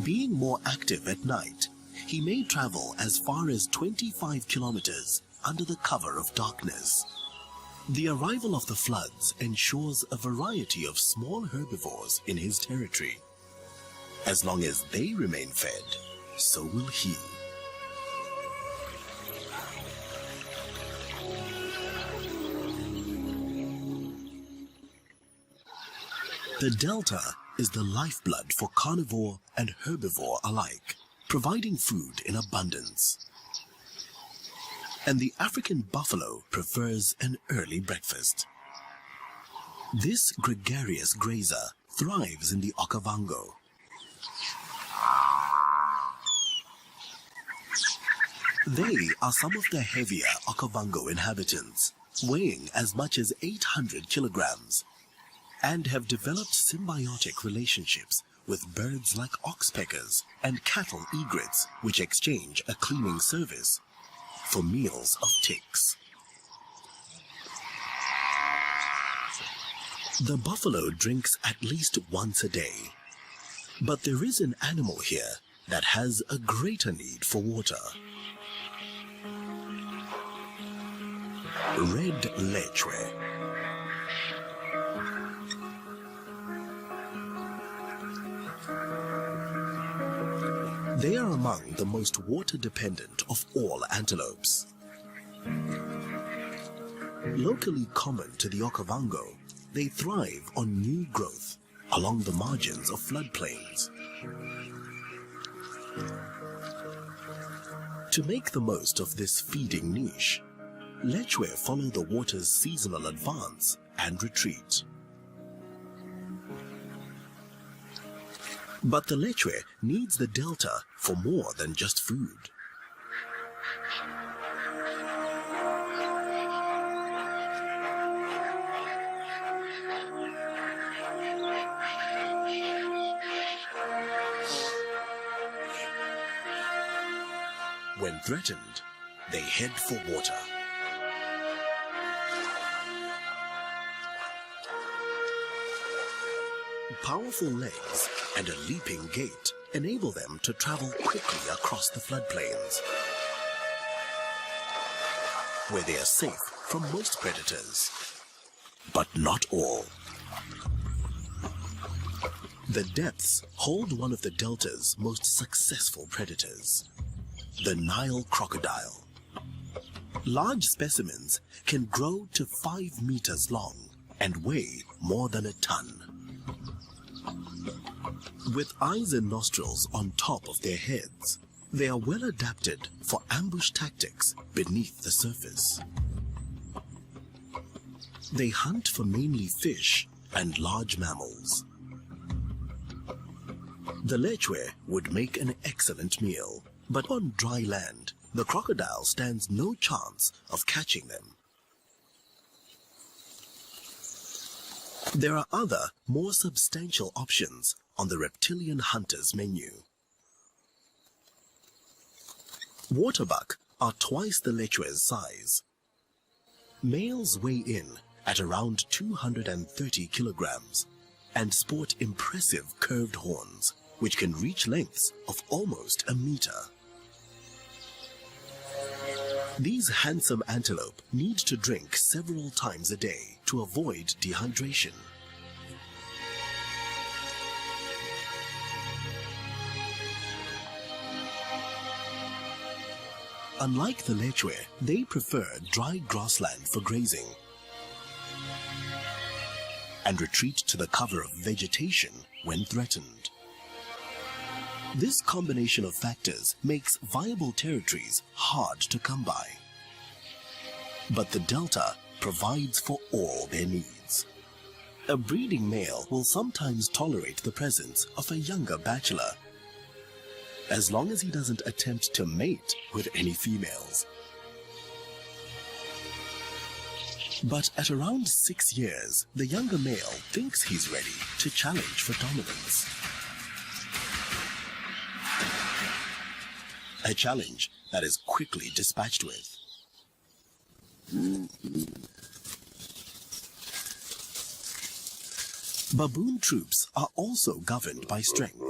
Being more active at night, he may travel as far as 25 kilometers under the cover of darkness. The arrival of the floods ensures a variety of small herbivores in his territory. As long as they remain fed, so will he. The delta is the lifeblood for carnivore and herbivore alike, providing food in abundance. And the African buffalo prefers an early breakfast. This gregarious grazer thrives in the Okavango. They are some of the heavier Okavango inhabitants, weighing as much as 800 kilograms, and have developed symbiotic relationships with birds like oxpeckers and cattle egrets, which exchange a cleaning service for meals of ticks. The buffalo drinks at least once a day, but there is an animal here that has a greater need for water. Red lechwe. They are among the most water-dependent of all antelopes. Locally common to the Okavango, they thrive on new growth along the margins of floodplains. To make the most of this feeding niche, lechwe follow the water's seasonal advance and retreat. But the lechwe needs the delta for more than just food. When threatened, they head for water. Powerful legs and a leaping gait enable them to travel quickly across the floodplains, where they are safe from most predators, but not all. The depths hold one of the delta's most successful predators, the Nile crocodile. Large specimens can grow to 5 meters long and weigh more than a ton. With eyes and nostrils on top of their heads, they are well adapted for ambush tactics beneath the surface. They hunt for mainly fish and large mammals. The lechwe would make an excellent meal, but on dry land, the crocodile stands no chance of catching them. There are other, more substantial options on the reptilian hunter's menu. Waterbuck are twice the lechwe's size. Males weigh in at around 230 kilograms and sport impressive curved horns, which can reach lengths of almost a meter. These handsome antelope need to drink several times a day to avoid dehydration. Unlike the lechwe, they prefer dry grassland for grazing and retreat to the cover of vegetation when threatened. This combination of factors makes viable territories hard to come by. But the delta provides for all their needs. A breeding male will sometimes tolerate the presence of a younger bachelor, as long as he doesn't attempt to mate with any females. But at around 6 years, the younger male thinks he's ready to challenge for dominance. A challenge that is quickly dispatched with. Baboon troops are also governed by strength.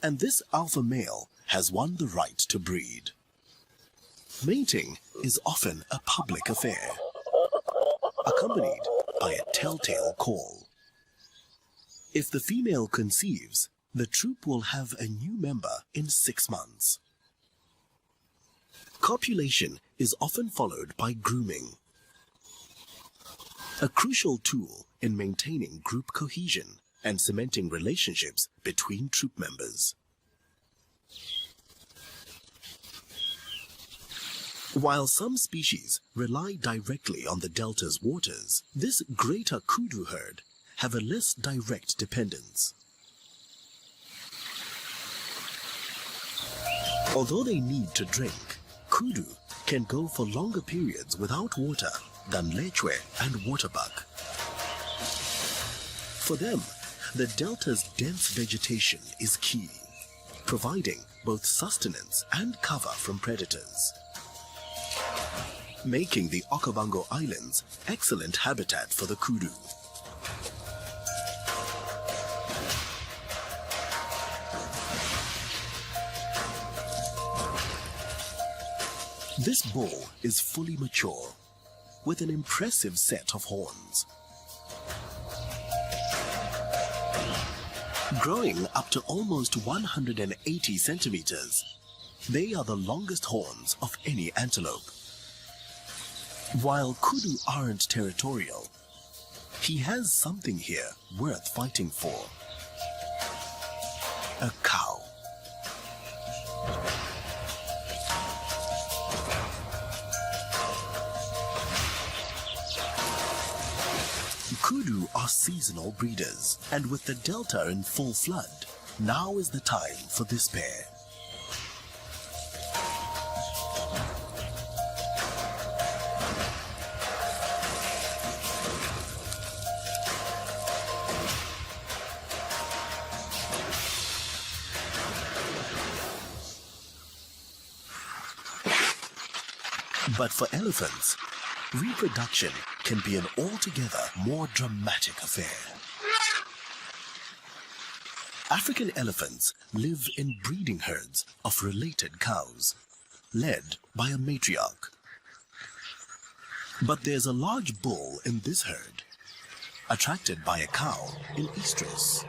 and this alpha male has won the right to breed. Mating is often a public affair, accompanied by a telltale call. If the female conceives, the troop will have a new member in 6 months. Copulation is often followed by grooming, a crucial tool in maintaining group cohesion and cementing relationships between troop members. While some species rely directly on the delta's waters, this greater kudu herd have a less direct dependence. Although they need to drink, kudu can go for longer periods without water than lechwe and waterbuck. For them, the delta's dense vegetation is key, providing both sustenance and cover from predators, making the Okavango Islands excellent habitat for the kudu. This bull is fully mature, with an impressive set of horns. Growing up to almost 180 centimeters, they are the longest horns of any antelope. While kudu aren't territorial, he has something here worth fighting for: a cow. Kudu are seasonal breeders, and with the delta in full flood, now is the time for this pair. But for elephants, reproduction can be an altogether more dramatic affair. African elephants live in breeding herds of related cows, led by a matriarch. But there's a large bull in this herd, attracted by a cow in estrus.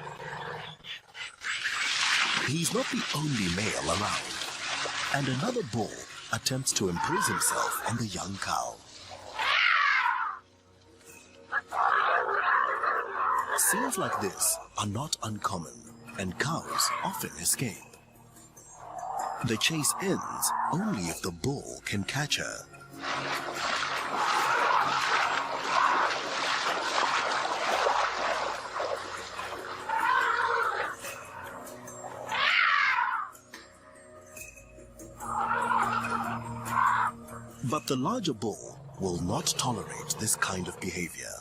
He's not the only male around, and another bull attempts to impose himself on the young cow. Scenes like this are not uncommon, and cows often escape. The chase ends only if the bull can catch her. But the larger bull will not tolerate this kind of behavior,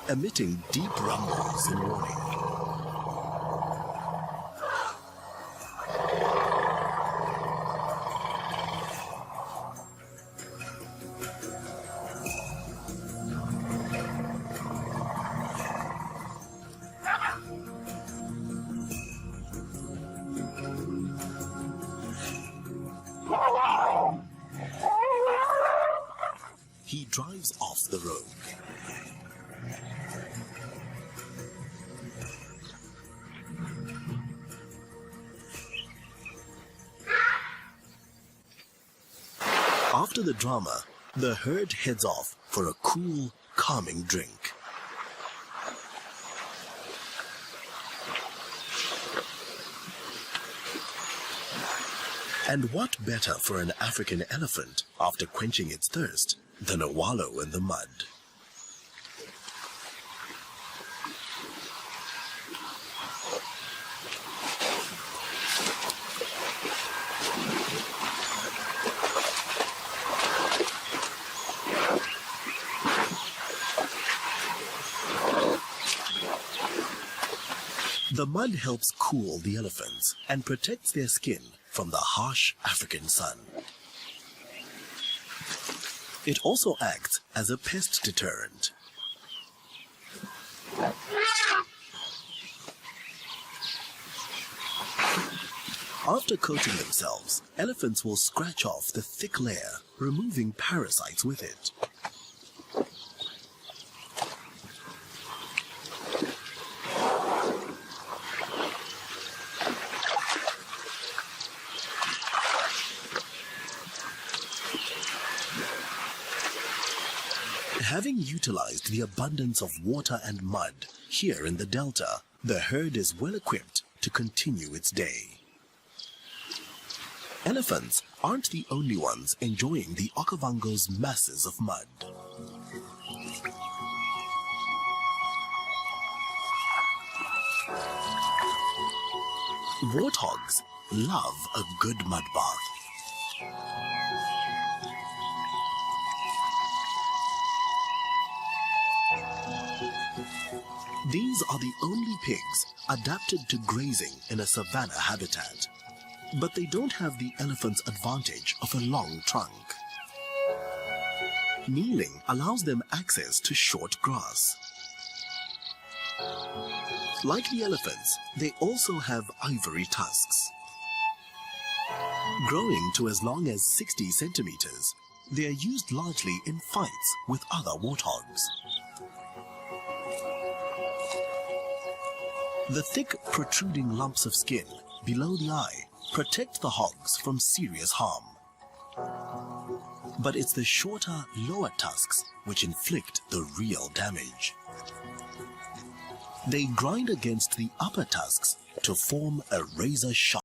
emitting deep rumbles in warning. He drives off the road. After the drama, the herd heads off for a cool, calming drink. And what better for an African elephant after quenching its thirst than a wallow in the mud? The mud helps cool the elephants and protects their skin from the harsh African sun. It also acts as a pest deterrent. After coating themselves, elephants will scratch off the thick layer, removing parasites with it. Having utilized the abundance of water and mud here in the delta, the herd is well equipped to continue its day. Elephants aren't the only ones enjoying the Okavango's masses of mud. Warthogs love a good mud bath. These are the only pigs adapted to grazing in a savanna habitat. But they don't have the elephant's advantage of a long trunk. Kneeling allows them access to short grass. Like the elephants, they also have ivory tusks. Growing to as long as 60 centimeters, they are used largely in fights with other warthogs. The thick, protruding lumps of skin below the eye protect the hogs from serious harm. But it's the shorter, lower tusks which inflict the real damage. They grind against the upper tusks to form a razor-sharp